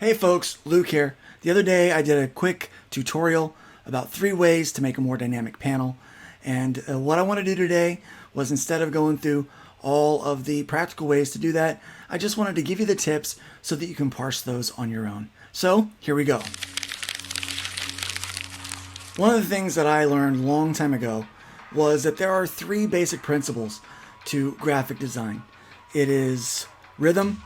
Hey folks, Luke here. The other day I did a quick tutorial about 3 ways to make a more dynamic panel. And what I want to do today was, instead of going through all of the practical ways to do that, I just wanted to give you the tips so that you can parse those on your own. So here we go. One of the things that I learned a long time ago was that there are 3 basic principles to graphic design. It is rhythm,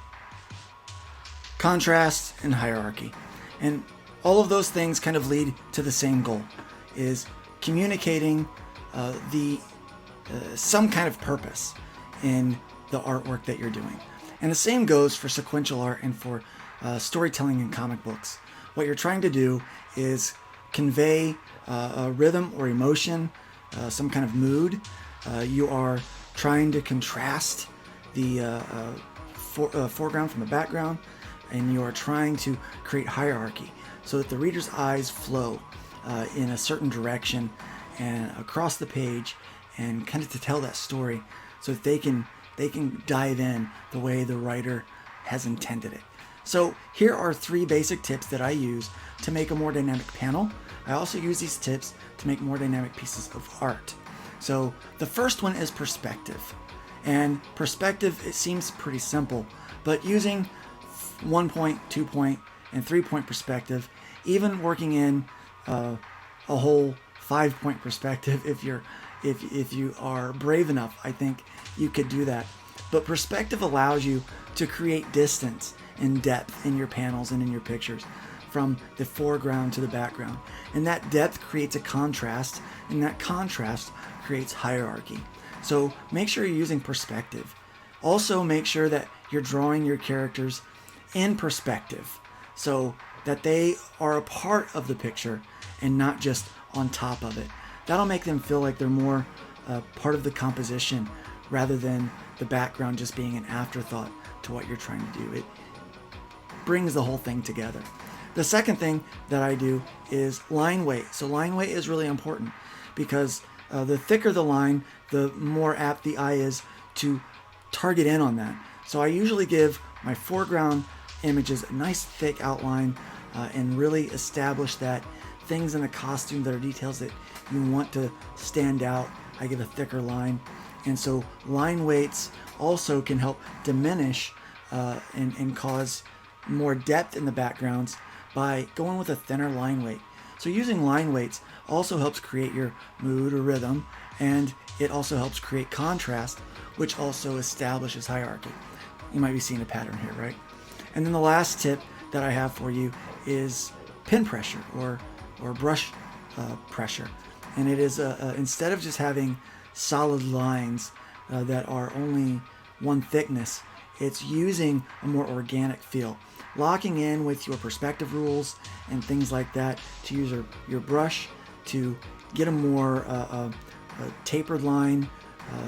contrast, and hierarchy. And all of those things kind of lead to the same goal, is communicating some kind of purpose in the artwork that you're doing. And the same goes for sequential art and for storytelling in comic books. What you're trying to do is convey a rhythm or emotion, some kind of mood. You are trying to contrast the foreground from the background, and you are trying to create hierarchy so that the reader's eyes flow in a certain direction and across the page, and kind of to tell that story so that they can dive in the way the writer has intended it. So here are 3 basic tips that I use to make a more dynamic panel. I also use these tips to make more dynamic pieces of art. So the first one is perspective. And perspective, it seems pretty simple, but using 1 point, 2 point, and 3 point perspective, even working in a whole 5 point perspective, if you are brave enough, I think you could do that. But perspective allows you to create distance and depth in your panels and in your pictures, from the foreground to the background. And that depth creates a contrast, and that contrast creates hierarchy. So make sure you're using perspective. Also make sure that you're drawing your characters in perspective, so that they are a part of the picture and not just on top of it. That'll make them feel like they're more part of the composition, rather than the background just being an afterthought to what you're trying to do. It brings the whole thing together. The second thing that I do is line weight. So line weight is really important, because the thicker the line, the more apt the eye is to target in on that. So I usually give my foreground images a nice thick outline and really establish that things in the costume that are details that you want to stand out, I give a thicker line. And so line weights also can help diminish and cause more depth in the backgrounds by going with a thinner line weight. So using line weights also helps create your mood or rhythm, and it also helps create contrast, which also establishes hierarchy. You might be seeing a pattern here, right? And then the last tip that I have for you is pen pressure or brush pressure. And it is instead of just having solid lines that are only one thickness, it's using a more organic feel, locking in with your perspective rules and things like that, to use your brush to get a more a tapered line,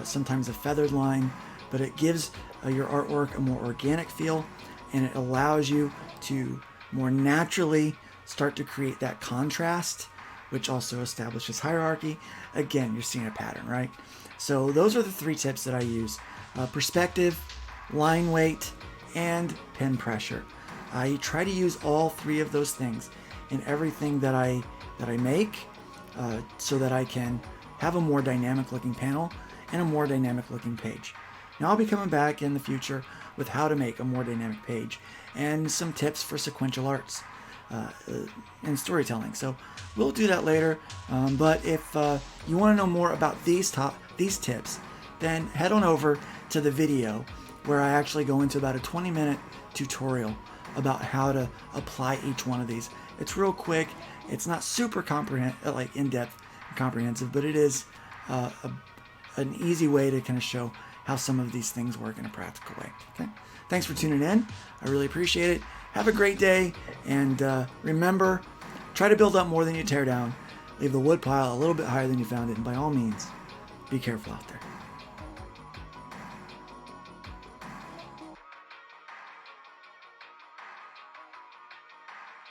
sometimes a feathered line, but it gives your artwork a more organic feel, and it allows you to more naturally start to create that contrast, which also establishes hierarchy. Again, you're seeing a pattern, right? So those are the 3 tips that I use: perspective, line weight, and pen pressure. I try to use all 3 of those things in everything that I make, so that I can have a more dynamic looking panel and a more dynamic looking page. Now I'll be coming back in the future with how to make a more dynamic page and some tips for sequential arts and storytelling. So we'll do that later. But if you want to know more about these tips, then head on over to the video where I actually go into about a 20-minute tutorial about how to apply each one of these. It's real quick. It's not super in-depth and comprehensive, but it is an easy way to kind of show how some of these things work in a practical way. Okay? Thanks for tuning in. I really appreciate it. Have a great day, and remember, try to build up more than you tear down. Leave the wood pile a little bit higher than you found it, and by all means, be careful out there.